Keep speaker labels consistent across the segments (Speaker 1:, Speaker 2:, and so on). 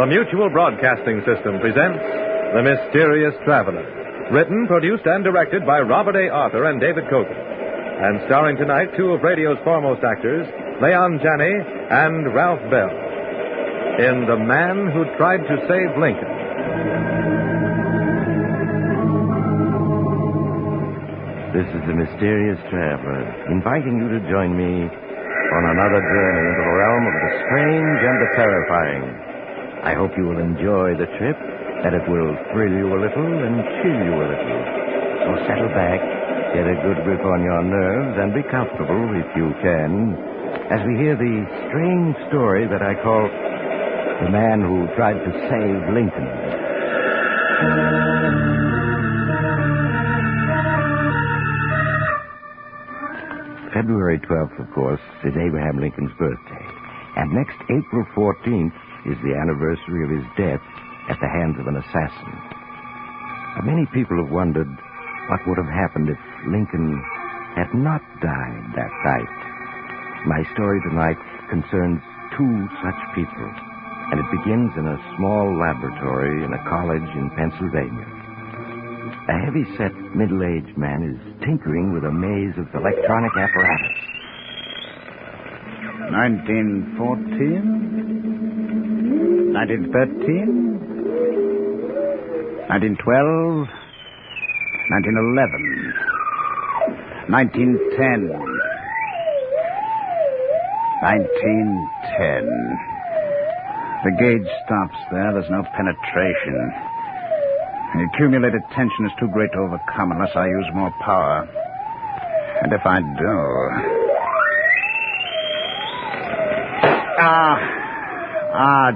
Speaker 1: The Mutual Broadcasting System presents The Mysterious Traveler. Written, produced, and directed by Robert A. Arthur and David Cogan. And starring tonight two of radio's foremost actors, Leon Janney and Ralph Bell. In The Man Who Tried to Save Lincoln.
Speaker 2: This is The Mysterious Traveler, inviting you to join me on another journey into the realm of the strange and the terrifying. I hope you will enjoy the trip, that it will thrill you a little and chill you a little. So settle back, get a good grip on your nerves, and be comfortable, if you can, as we hear the strange story that I call The Man Who Tried to Save Lincoln. February 12th, of course, is Abraham Lincoln's birthday. And next April 14th is the anniversary of his death at the hands of an assassin. Many people have wondered what would have happened if Lincoln had not died that night. My story tonight concerns two such people, and it begins in a small laboratory in a college in Pennsylvania. A heavy-set, middle-aged man is tinkering with a maze of electronic apparatus.
Speaker 3: 1914, 1913, 1912, 1911, 1910, 1910. The gauge stops there. There's no penetration. The accumulated tension is too great to overcome unless I use more power. And if I do...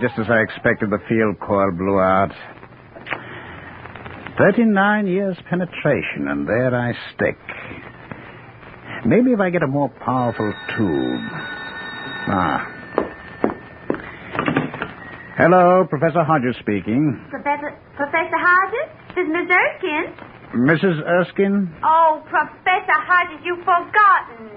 Speaker 3: just as I expected, the field coil blew out. 39 years penetration, and there I stick. Maybe if I get a more powerful tube. Hello, Professor Hodges speaking.
Speaker 4: Professor Hodges? This is Miss Erskine.
Speaker 3: Mrs. Erskine?
Speaker 4: Oh, Professor Hodges, you've forgotten.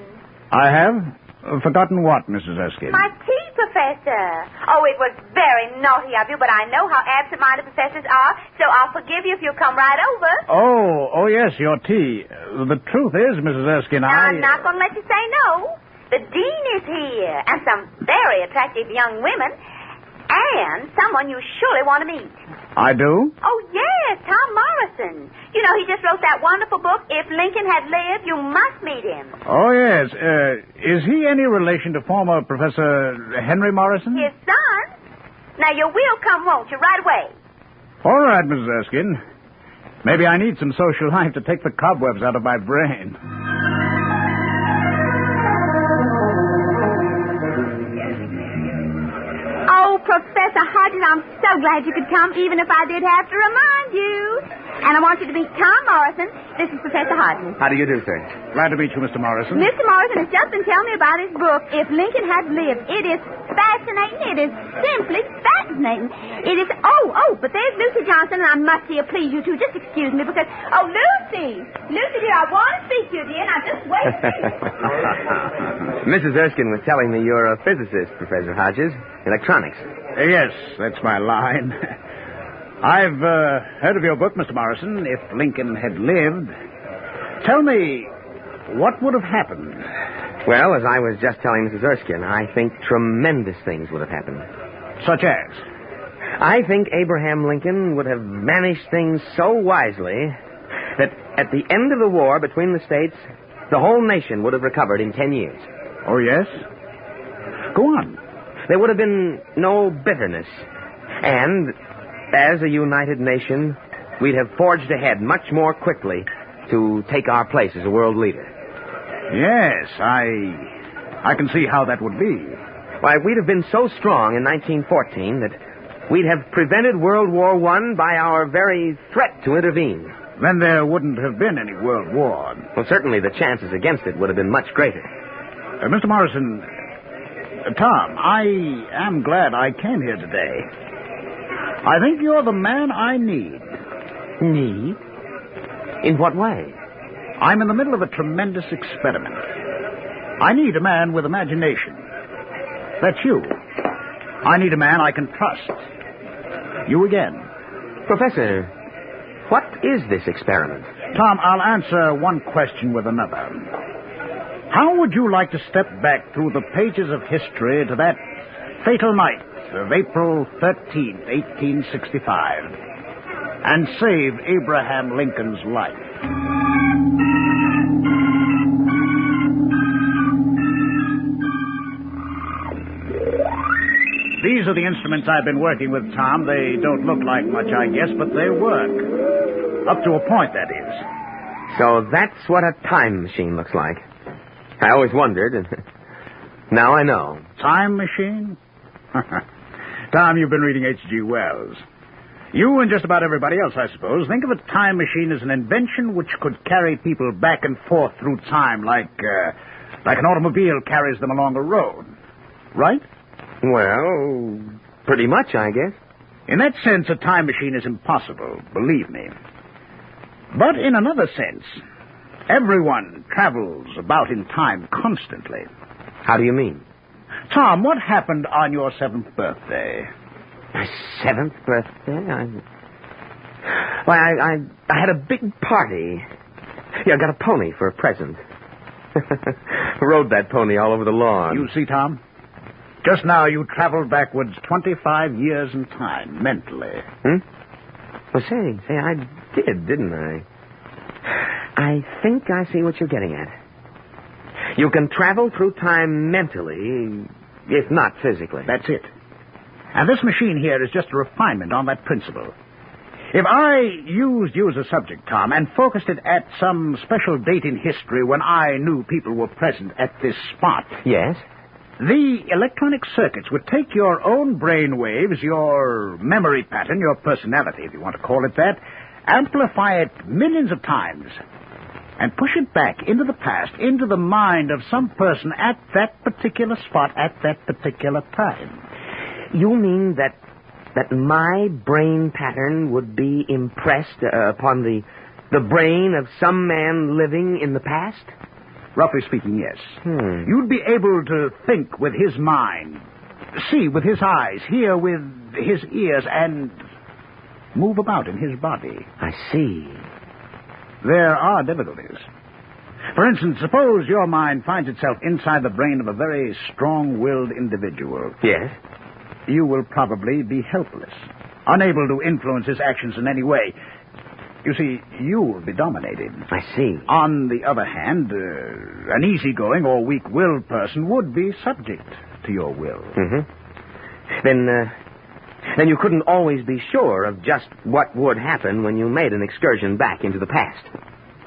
Speaker 3: I have? Forgotten what, Mrs. Erskine?
Speaker 4: My tea, Professor. Oh, it was very naughty of you, but I know how absent-minded professors are, so I'll forgive you if you'll come right over.
Speaker 3: Oh, yes, your tea. The truth is, Mrs. Erskine,
Speaker 4: I'm not going to let you say no. The dean is here, and some very attractive young women, and someone you surely want to meet.
Speaker 3: I do?
Speaker 4: Oh, yes, Tom Morrison. You know, he just wrote that wonderful book, If Lincoln Had Lived, You Must Meet Him.
Speaker 3: Oh, yes. Is he any relation to former Professor Henry Morrison?
Speaker 4: His son. Now, you will come, won't you, right away?
Speaker 3: All right, Mrs. Erskine. Maybe I need some social life to take the cobwebs out of my brain.
Speaker 4: Oh, Professor Hodges, I'm so glad you could come, even if I did have to remind you. And I want you to meet Tom Morrison. This is Professor Hodges.
Speaker 5: How do you do, sir?
Speaker 3: Glad to meet you, Mr. Morrison.
Speaker 4: Mr. Morrison has just been telling me about his book, If Lincoln Had Lived. It is fascinating. It is simply fascinating. It is... Oh, but there's Lucy Johnson, and I must see her, please, you two. Just excuse me, because... Oh, Lucy! Lucy, dear, I want to speak to you, dear. Now, just wait.
Speaker 5: Mrs. Erskine was telling me you're a physicist, Professor Hodges. Electronics.
Speaker 3: Yes, that's my line. I've heard of your book, Mr. Morrison, If Lincoln Had Lived. Tell me, what would have happened?
Speaker 5: Well, as I was just telling Mrs. Erskine, I think tremendous things would have happened.
Speaker 3: Such as?
Speaker 5: I think Abraham Lincoln would have managed things so wisely that at the end of the war between the states, the whole nation would have recovered in 10 years.
Speaker 3: Oh, yes? Go on.
Speaker 5: There would have been no bitterness. And as a united nation, we'd have forged ahead much more quickly to take our place as a world leader.
Speaker 3: Yes, I can see how that would be.
Speaker 5: Why, we'd have been so strong in 1914 that we'd have prevented World War I by our very threat to intervene.
Speaker 3: Then there wouldn't have been any World War.
Speaker 5: Well, certainly the chances against it would have been much greater.
Speaker 3: Mr. Morrison, Tom, I am glad I came here today. I think you're the man I need.
Speaker 5: Need? In what way?
Speaker 3: I'm in the middle of a tremendous experiment. I need a man with imagination. That's you. I need a man I can trust. You again.
Speaker 5: Professor, what is this experiment?
Speaker 3: Tom, I'll answer one question with another. How would you like to step back through the pages of history to that fatal night of April 13th, 1865, and save Abraham Lincoln's life? These are the instruments I've been working with, Tom. They don't look like much, I guess, but they work. Up to a point, that is.
Speaker 5: So that's what a time machine looks like. I always wondered, and now I know.
Speaker 3: Time machine? Tom, you've been reading H.G. Wells. You and just about everybody else, I suppose, think of a time machine as an invention which could carry people back and forth through time like an automobile carries them along a road. Right?
Speaker 5: Well, pretty much, I guess.
Speaker 3: In that sense, a time machine is impossible, believe me. But in another sense, everyone travels about in time constantly.
Speaker 5: How do you mean?
Speaker 3: Tom, what happened on your 7th birthday?
Speaker 5: My 7th birthday? I had a big party. Yeah, I got a pony for a present. Rode that pony all over the lawn.
Speaker 3: You see, Tom? Just now you traveled backwards 25 years in time, mentally.
Speaker 5: Well, say, I did, didn't I? I think I see what you're getting at. You can travel through time mentally, if not physically.
Speaker 3: That's it. And this machine here is just a refinement on that principle. If I used you as a subject, Tom, and focused it at some special date in history when I knew people were present at this spot...
Speaker 5: Yes?
Speaker 3: The electronic circuits would take your own brain waves, your memory pattern, your personality, if you want to call it that, amplify it millions of times, and push it back into the past, into the mind of some person at that particular spot at that particular time.
Speaker 5: You mean that my brain pattern would be impressed upon the brain of some man living in the past?
Speaker 3: Roughly speaking, yes. You'd be able to think with his mind, see with his eyes, hear with his ears, and move about in his body.
Speaker 5: I see.
Speaker 3: There are difficulties. For instance, suppose your mind finds itself inside the brain of a very strong-willed individual.
Speaker 5: Yes?
Speaker 3: You will probably be helpless, unable to influence his actions in any way. You see, you will be dominated.
Speaker 5: I see.
Speaker 3: On the other hand, an easygoing or weak-willed person would be subject to your will.
Speaker 5: Mm-hmm. Then you couldn't always be sure of just what would happen when you made an excursion back into the past.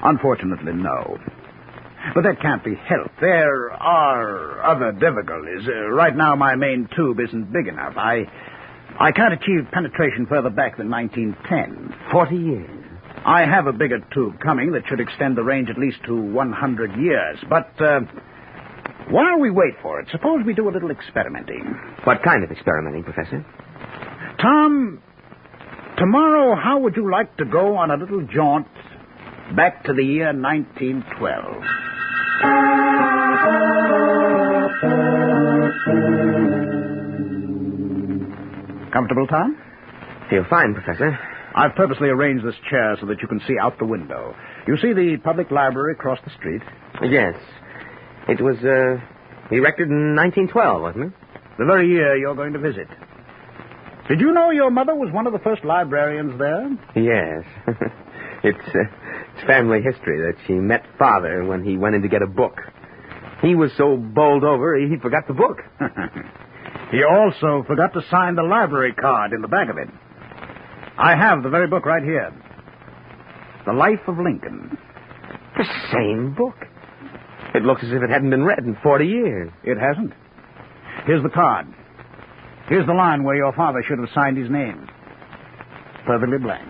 Speaker 3: Unfortunately, no. But that can't be helped. There are other difficulties. Right now, my main tube isn't big enough. I can't achieve penetration further back than 1910.
Speaker 5: 40 years.
Speaker 3: I have a bigger tube coming that should extend the range at least to 100 years. But while we wait for it, suppose we do a little experimenting.
Speaker 5: What kind of experimenting, Professor?
Speaker 3: Tom, tomorrow, how would you like to go on a little jaunt back to the year 1912? Comfortable, Tom?
Speaker 5: Feel fine, Professor.
Speaker 3: I've purposely arranged this chair so that you can see out the window. You see the public library across the street?
Speaker 5: Yes. It was erected in 1912, wasn't it?
Speaker 3: The very year you're going to visit. Did you know your mother was one of the first librarians there?
Speaker 5: Yes. It's family history that she met Father when he went in to get a book. He was so bowled over, he forgot the book.
Speaker 3: He also forgot to sign the library card in the back of it. I have the very book right here. The Life of Lincoln.
Speaker 5: The same book. It looks as if it hadn't been read in 40 years.
Speaker 3: It hasn't. Here's the card. Here's the line where your father should have signed his name. Perfectly blank.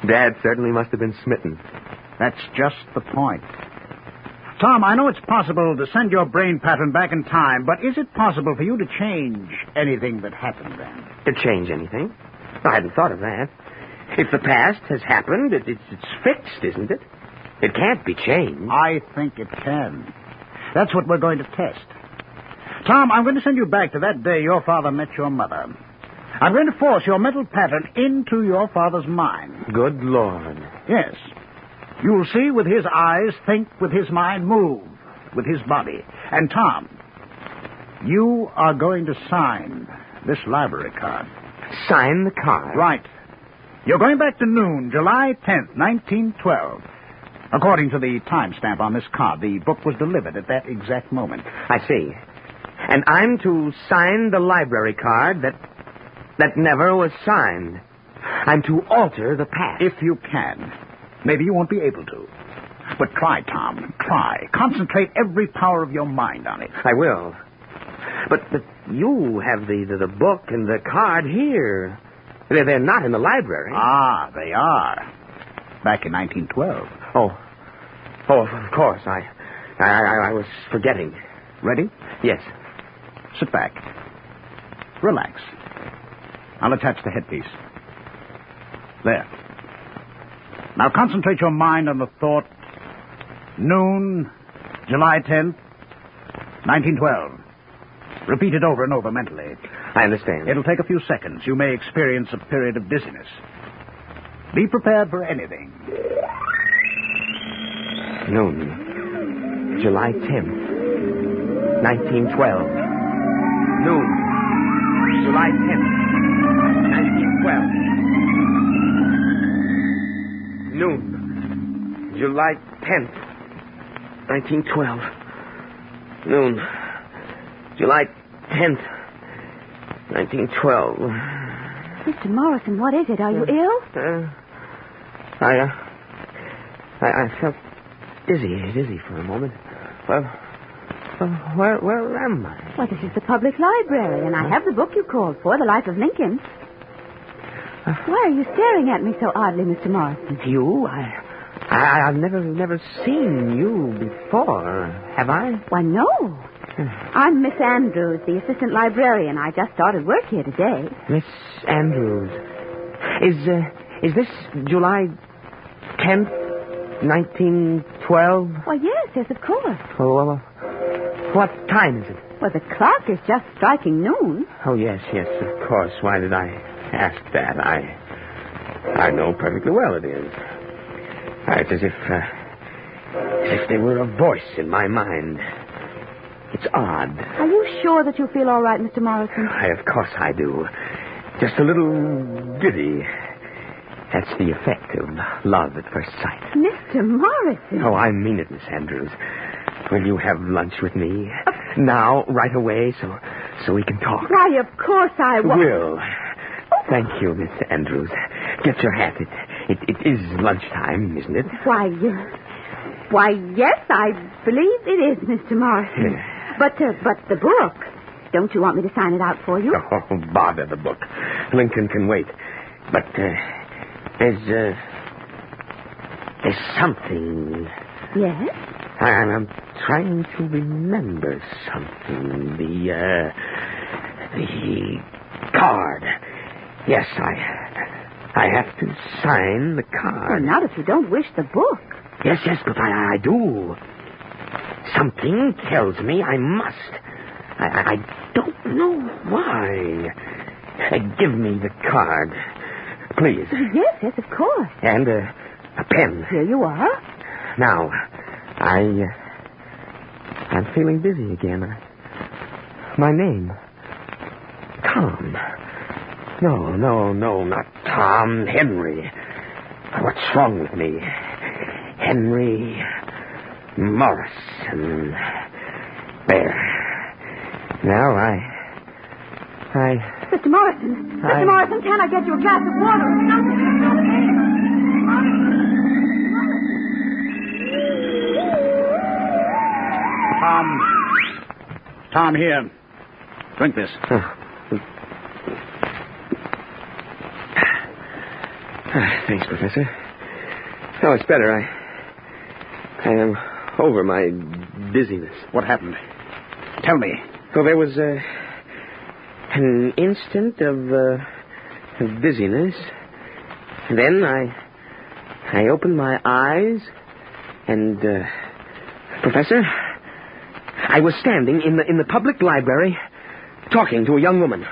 Speaker 5: Dad certainly must have been smitten.
Speaker 3: That's just the point. Tom, I know it's possible to send your brain pattern back in time, but is it possible for you to change anything that happened then?
Speaker 5: To change anything? I hadn't thought of that. If the past has happened, it's fixed, isn't it? It can't be changed.
Speaker 3: I think it can. That's what we're going to test. Tom, I'm going to send you back to that day your father met your mother. I'm going to force your mental pattern into your father's mind.
Speaker 5: Good Lord.
Speaker 3: Yes. You'll see with his eyes, think with his mind, move with his body. And Tom, you are going to sign this library card.
Speaker 5: Sign the card?
Speaker 3: Right. You're going back to noon, July 10th, 1912. According to the timestamp on this card, the book was delivered at that exact moment.
Speaker 5: I see. And I'm to sign the library card that never was signed. I'm to alter the past.
Speaker 3: If you can. Maybe you won't be able to. But try, Tom. Try. Concentrate every power of your mind on it.
Speaker 5: I will. But you have the book and the card here. They're not in the library.
Speaker 3: Ah, they are. Back in 1912.
Speaker 5: Oh, of course. I was forgetting.
Speaker 3: Ready?
Speaker 5: Yes.
Speaker 3: Sit back. Relax. I'll attach the headpiece. There. Now concentrate your mind on the thought, noon, July 10th, 1912. Repeat it over and over mentally.
Speaker 5: I understand.
Speaker 3: It'll take a few seconds. You may experience a period of dizziness. Be prepared for anything.
Speaker 5: Noon, July 10th, 1912. Noon, July 10th, 1912. Noon, July 10th, 1912. Noon, July 10th, 1912.
Speaker 4: Mr. Morrison, what is it? Are you ill?
Speaker 5: I felt dizzy for a moment. Where am I?
Speaker 4: Well, this is the public library, and I have the book you called for, The Life of Lincoln. Why are you staring at me so oddly, Mr. Morrison?
Speaker 5: You? I've never seen you before, have I?
Speaker 4: Why, no. I'm Miss Andrews, the assistant librarian. I just started work here today.
Speaker 5: Miss Andrews. Is this July 10th, 1912?
Speaker 4: Why, yes, of course.
Speaker 5: Oh, what time is it?
Speaker 4: Well, the clock is just striking noon.
Speaker 5: Oh, yes, of course. Why did I ask that? I know perfectly well it is. It's as if there were a voice in my mind. It's odd.
Speaker 4: Are you sure that you feel all right, Mr. Morrison?
Speaker 5: Of course I do. Just a little giddy. That's the effect of love at first sight.
Speaker 4: Mr. Morrison.
Speaker 5: Oh, I mean it, Miss Andrews. Will you have lunch with me? Now, right away, so we can talk.
Speaker 4: Why, of course I will.
Speaker 5: Will. Thank you, Miss Andrews. Get your hat. It is lunchtime, isn't it?
Speaker 4: Why, yes, I believe it is, Mr. Morrison.
Speaker 5: Yeah.
Speaker 4: But the book, don't you want me to sign it out for you?
Speaker 5: Oh, bother the book. Lincoln can wait. But there's something.
Speaker 4: Yes?
Speaker 5: I'm trying to remember something. The card. Yes, I have to sign the card.
Speaker 4: Well, not if you don't wish the book.
Speaker 5: Yes, but I do. Something tells me I must. I don't know why. Give me the card, please.
Speaker 4: Yes, of course.
Speaker 5: And a pen.
Speaker 4: Here you are.
Speaker 5: Now, I'm feeling busy again. My name. Tom. No, not Tom. Henry. What's wrong with me? Henry Morrison. There. Now,
Speaker 4: Mr. Morrison. Mr. Morrison, can I get you a glass of water or something?
Speaker 3: Tom, here. Drink this.
Speaker 5: Thanks, Professor. Oh, it's better. I am over my dizziness.
Speaker 3: What happened? Tell me.
Speaker 5: So there was an instant of dizziness. Then I opened my eyes, and Professor, I was standing in the public library talking to a young woman.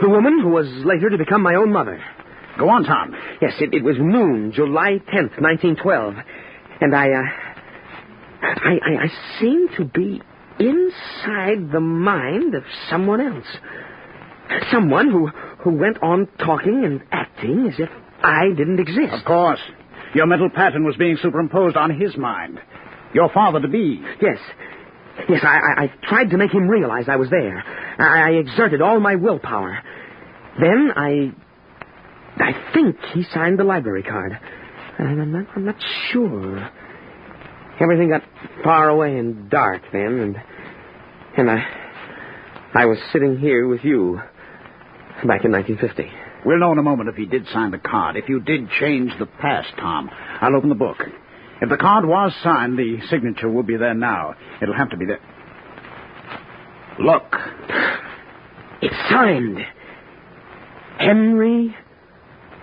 Speaker 5: The woman who was later to become my own mother.
Speaker 3: Go on, Tom.
Speaker 5: Yes, it was noon, July 10th, 1912. And I seemed to be inside the mind of someone else. Someone who went on talking and acting as if I didn't exist.
Speaker 3: Of course. Your mental pattern was being superimposed on his mind. Your father-to-be.
Speaker 5: Yes. Yes, I tried to make him realize I was there. I exerted all my willpower. Then I think he signed the library card. I'm not sure. Everything got far away and dark then, and I was sitting here with you back in 1950.
Speaker 3: We'll know in a moment if he did sign the card. If you did change the past, Tom, I'll open the book. If the card was signed, the signature will be there now. It'll have to be there. Look.
Speaker 5: It's signed. Henry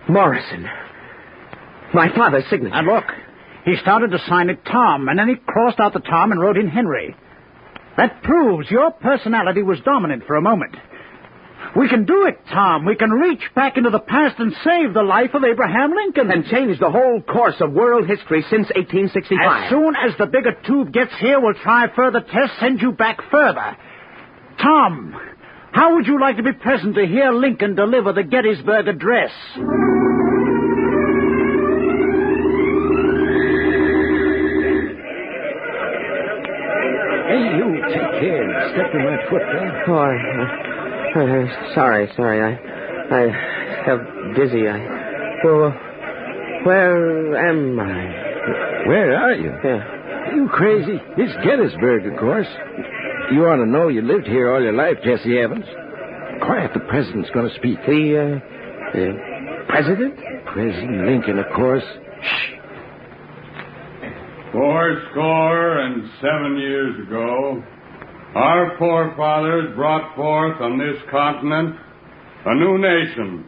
Speaker 5: Morrison. My father's signature.
Speaker 3: And look, he started to sign it Tom, and then he crossed out the Tom and wrote in Henry. That proves your personality was dominant for a moment. We can do it, Tom. We can reach back into the past and save the life of Abraham Lincoln.
Speaker 5: And change the whole course of world history since 1865.
Speaker 3: As soon as the bigger tube gets here, we'll try further tests, send you back further. Tom, how would you like to be present to hear Lincoln deliver the Gettysburg Address?
Speaker 2: Hey, you, take care. Step on my foot, huh?
Speaker 5: Sorry. I felt dizzy. Well, where am I?
Speaker 2: Where are you?
Speaker 5: Yeah.
Speaker 2: You crazy? It's Gettysburg, of course. You ought to know you lived here all your life, Jesse Evans. Quiet, the president's going to speak.
Speaker 5: The president?
Speaker 2: President Lincoln, of course. Shh.
Speaker 6: 7 years ago, our forefathers brought forth on this continent a new nation,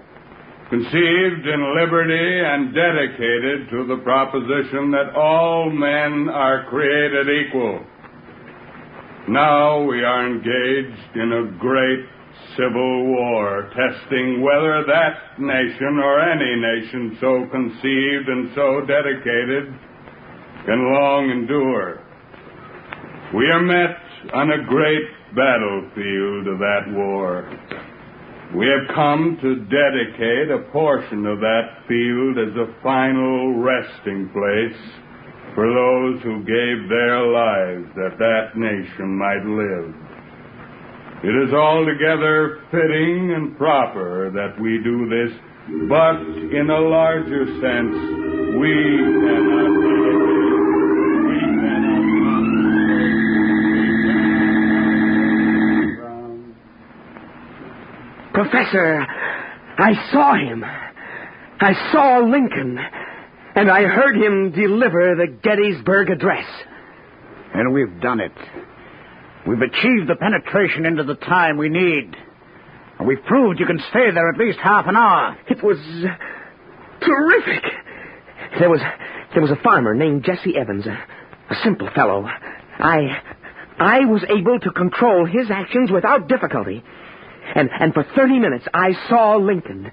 Speaker 6: conceived in liberty and dedicated to the proposition that all men are created equal. Now we are engaged in a great civil war, testing whether that nation or any nation so conceived and so dedicated can long endure. We are met on a great battlefield of that war. We have come to dedicate a portion of that field as a final resting place for those who gave their lives that that nation might live. It is altogether fitting and proper that we do this, but in a larger sense, we cannot
Speaker 5: Professor, I saw him. I saw Lincoln. And I heard him deliver the Gettysburg Address.
Speaker 3: And we've done it. We've achieved the penetration into the time we need. And we've proved you can stay there at least half an hour.
Speaker 5: It was terrific. There was a farmer named Jesse Evans, a simple fellow. I was able to control his actions without difficulty. And for 30 minutes, I saw Lincoln.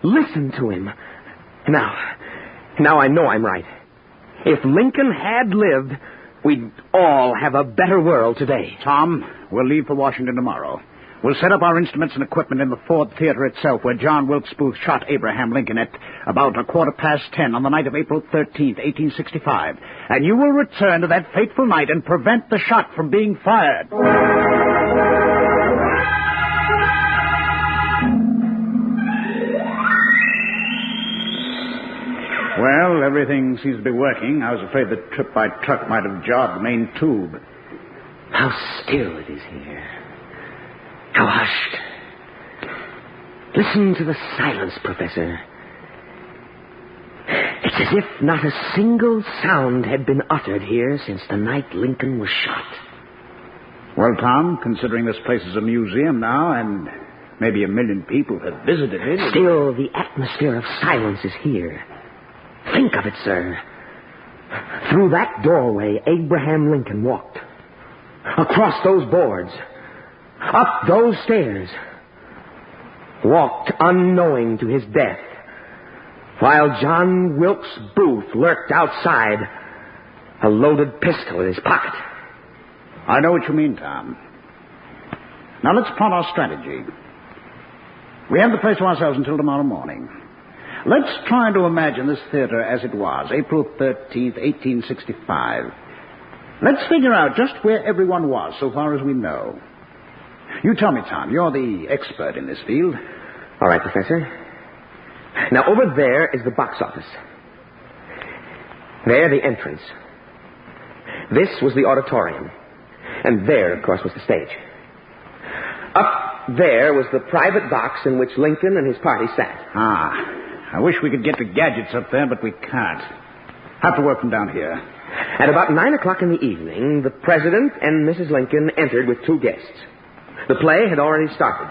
Speaker 5: Listened to him. Now I know I'm right. If Lincoln had lived, we'd all have a better world today.
Speaker 3: Tom, we'll leave for Washington tomorrow. We'll set up our instruments and equipment in the Ford Theater itself, where John Wilkes Booth shot Abraham Lincoln at about 10:15 on the night of April 13th, 1865. And you will return to that fateful night and prevent the shot from being fired. Well, everything seems to be working. I was afraid the trip by truck might have jarred the main tube.
Speaker 5: How still it is here. How hushed. Listen to the silence, Professor. It's as if not a single sound had been uttered here since the night Lincoln was shot.
Speaker 3: Well, Tom, considering this place is a museum now, and maybe 1 million people have visited it...
Speaker 5: Still, the atmosphere of silence is here. Think of it, sir. Through that doorway, Abraham Lincoln walked. Across those boards. Up those stairs. walked unknowing to his death, while John Wilkes Booth lurked outside, a loaded pistol in his pocket.
Speaker 3: I know what you mean, Tom. Now let's plot our strategy. We have the place to ourselves until tomorrow morning. Let's try to imagine this theater as it was, April 13th, 1865. Let's figure out just where everyone was, so far as we know. You tell me, Tom. You're the expert in this field.
Speaker 5: All right, Professor. Now, over there is the box office. There, the entrance. This was the auditorium. And there, of course, was the stage. Up there was the private box in which Lincoln and his party sat.
Speaker 3: I wish we could get the gadgets up there, but we can't. Have to work from down here.
Speaker 5: At about 9 o'clock in the evening, the President and Mrs. Lincoln entered with 2 guests. The play had already started.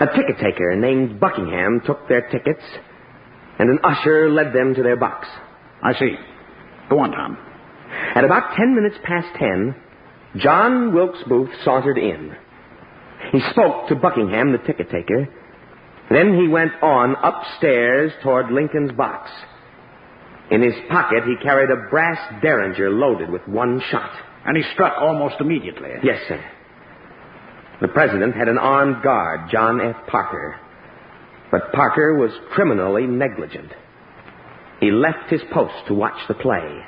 Speaker 5: A ticket taker named Buckingham took their tickets, and an usher led them to their box.
Speaker 3: I see. Go on, Tom.
Speaker 5: At about 10 minutes past 10, John Wilkes Booth sauntered in. He spoke to Buckingham, the ticket taker. Then he went on upstairs toward Lincoln's box. In his pocket, he carried a brass derringer loaded with 1 shot.
Speaker 3: And he struck almost immediately.
Speaker 5: Yes, sir. The President had an armed guard, John F. Parker. But Parker was criminally negligent. He left his post to watch the play.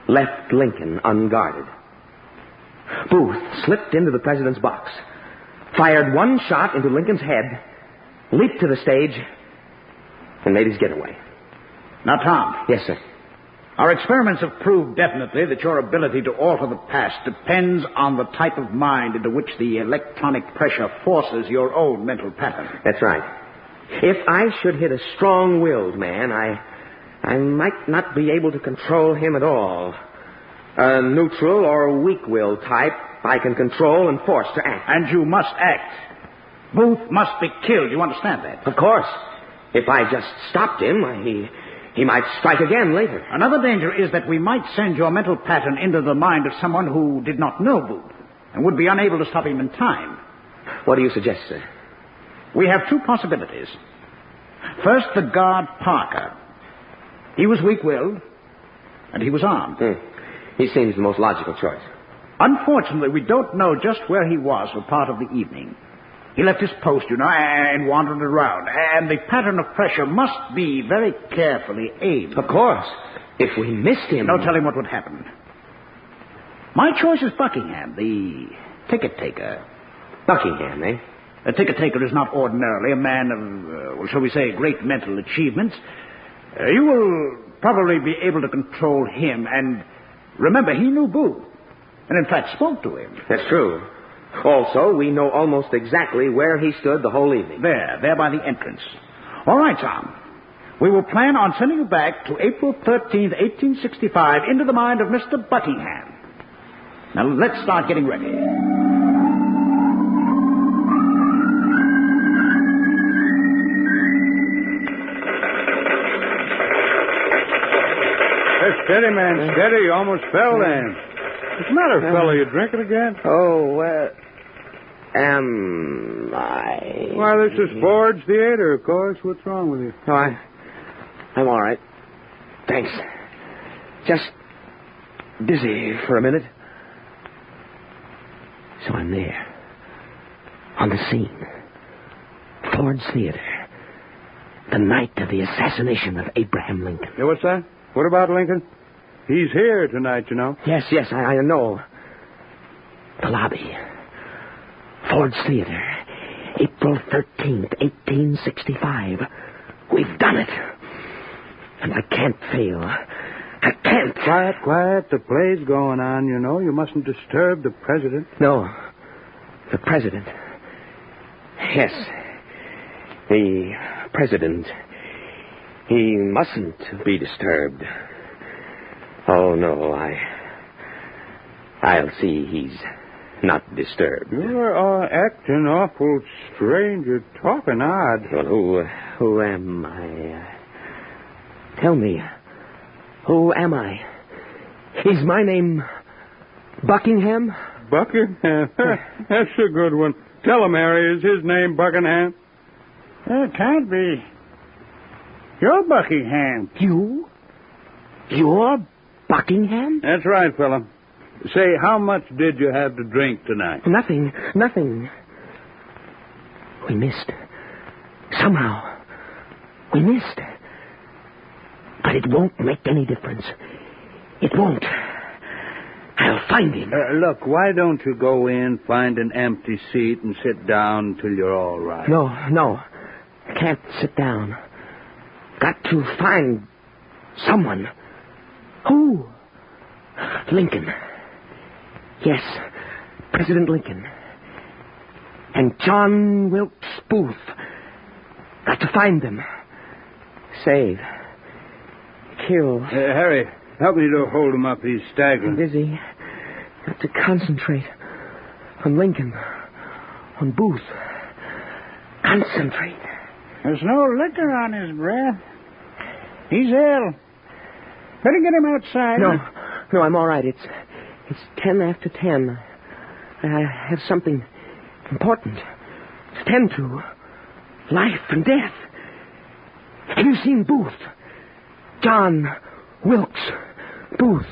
Speaker 5: Left Lincoln unguarded. Booth slipped into the President's box, fired 1 shot into Lincoln's head, leaped to the stage, and made his getaway.
Speaker 3: Now, Tom.
Speaker 5: Yes, sir.
Speaker 3: Our experiments have proved definitely that your ability to alter the past depends on the type of mind into which the electronic pressure forces your own mental pattern.
Speaker 5: That's right. If I should hit a strong-willed man, I might not be able to control him at all. A neutral or weak-willed type I can control and force to act.
Speaker 3: And you must act. Booth must be killed. You understand that?
Speaker 5: Of course. If I just stopped him, he might strike again later.
Speaker 3: Another danger is that we might send your mental pattern into the mind of someone who did not know Booth and would be unable to stop him in time.
Speaker 5: What do you suggest, sir?
Speaker 3: We have 2 possibilities. First, the guard Parker. He was weak-willed, and he was armed.
Speaker 5: He seems the most logical choice.
Speaker 3: Unfortunately, we don't know just where he was for part of the evening. He left his post, and wandered around. And the pattern of pressure must be very carefully aimed.
Speaker 5: Of course. If we missed him...
Speaker 3: No telling what would happen. My choice is Buckingham, the ticket taker.
Speaker 5: Buckingham, eh?
Speaker 3: A ticket taker is not ordinarily a man of, shall we say, great mental achievements. You will probably be able to control him, and remember, he knew Booth, and in fact spoke to him.
Speaker 5: That's true. Also, we know almost exactly where he stood the whole evening.
Speaker 3: There by the entrance. All right, Tom. We will plan on sending you back to April 13th, 1865, into the mind of Mr. Buckingham. Now, let's start getting ready.
Speaker 6: Steady, man, steady. You almost fell then. What's the matter, fellow? You drinking again?
Speaker 5: Oh, am I?
Speaker 6: Why, this is Ford's Theater, of course. What's wrong with you?
Speaker 5: Oh, I'm all right. Thanks. Just dizzy for a minute. So I'm there. On the scene. Ford's Theater. The night of the assassination of Abraham Lincoln.
Speaker 6: Yeah, what's that? What about Lincoln? He's here tonight, you know.
Speaker 5: Yes, I know. The lobby. Ford's Theater. April 13th, 1865. We've done it. And I can't fail. I can't.
Speaker 6: Quiet. The play's going on, you know. You mustn't disturb the president.
Speaker 5: No. The president. Yes. The president. He mustn't be disturbed. Oh, no, I'll see he's not disturbed.
Speaker 6: You're acting awful strange. You're talking odd.
Speaker 5: Well, who am I? Tell me, who am I? Is my name Buckingham?
Speaker 6: Buckingham? That's a good one. Tell him, Harry, is his name Buckingham?
Speaker 3: It can't be. You're Buckingham.
Speaker 5: You? You're Buckingham?
Speaker 6: That's right, fella. Say, how much did you have to drink tonight?
Speaker 5: Nothing. We missed. Somehow. We missed. But it won't make any difference. It won't. I'll find him.
Speaker 6: Look, why don't you go in, find an empty seat, and sit down till you're all right?
Speaker 5: No. I can't sit down. Got to find someone. Who? Lincoln. Yes, President Lincoln. And John Wilkes Booth. Got to find them. Save. Kill.
Speaker 6: Harry, help me to hold him up. He's staggering.
Speaker 5: I'm busy. Got to concentrate on Lincoln. On Booth. Concentrate.
Speaker 3: There's no liquor on his breath. He's ill. Better get him outside.
Speaker 5: No, I'm all right. It's 10 after 10. I have something important to tend to. Life and death. Have you seen Booth? John Wilkes Booth,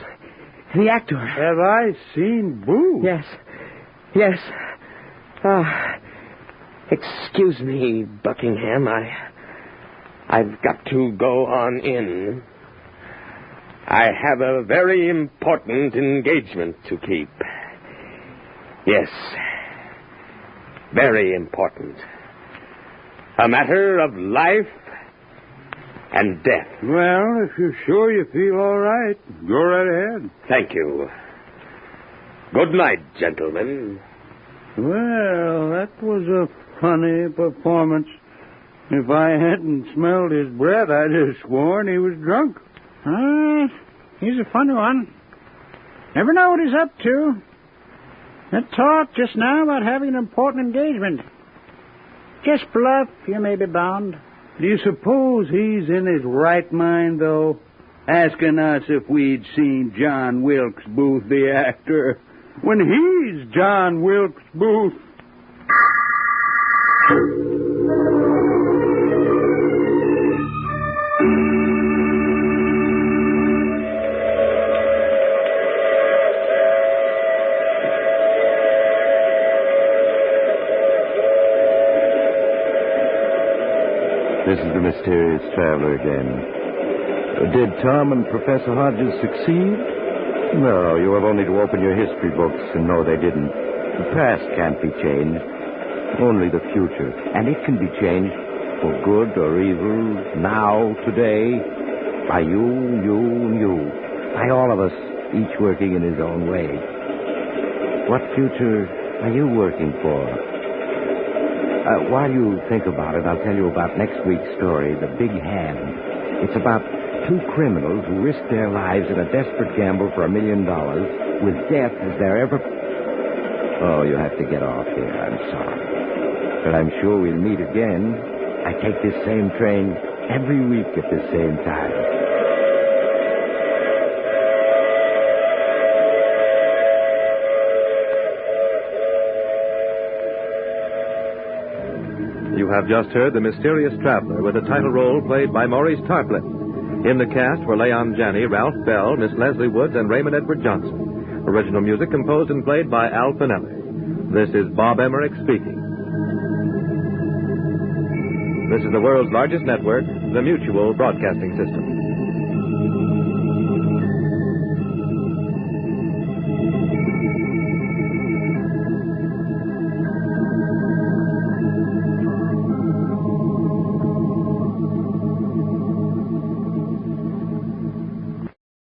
Speaker 5: the actor.
Speaker 6: Have I seen Booth?
Speaker 5: Yes. Excuse me, Buckingham. I've got to go on in. I have a very important engagement to keep. Yes. Very important. A matter of life and death.
Speaker 6: Well, if you're sure you feel all right, go right ahead.
Speaker 5: Thank you. Good night, gentlemen.
Speaker 6: Well, that was a funny performance. If I hadn't smelled his breath, I'd have sworn he was drunk.
Speaker 3: He's a funny one. Never know what he's up to. That talk just now about having an important engagement. Just bluff, you may be bound.
Speaker 6: Do you suppose he's in his right mind, though? Asking us if we'd seen John Wilkes Booth, the actor, when he's John Wilkes Booth.
Speaker 2: This is the mysterious traveler again. Did Tom and Professor Hodges succeed? No, you have only to open your history books and know they didn't. The past can't be changed, only the future. And it can be changed for good or evil, now, today, by you, and you. By all of us, each working in his own way. What future are you working for? While you think about it, I'll tell you about next week's story, The Big Hand. It's about two criminals who risked their lives in a desperate gamble for $1 million with death as their ever... Oh, you have to get off here. I'm sorry. But I'm sure we'll meet again. I take this same train every week at the same time.
Speaker 1: You have just heard The Mysterious Traveler with a title role played by Maurice Tarplin. In the cast were Leon Janney, Ralph Bell, Miss Leslie Woods, and Raymond Edward Johnson. Original music composed and played by Al Finelli. This is Bob Emmerich speaking. This is the world's largest network, the Mutual Broadcasting System.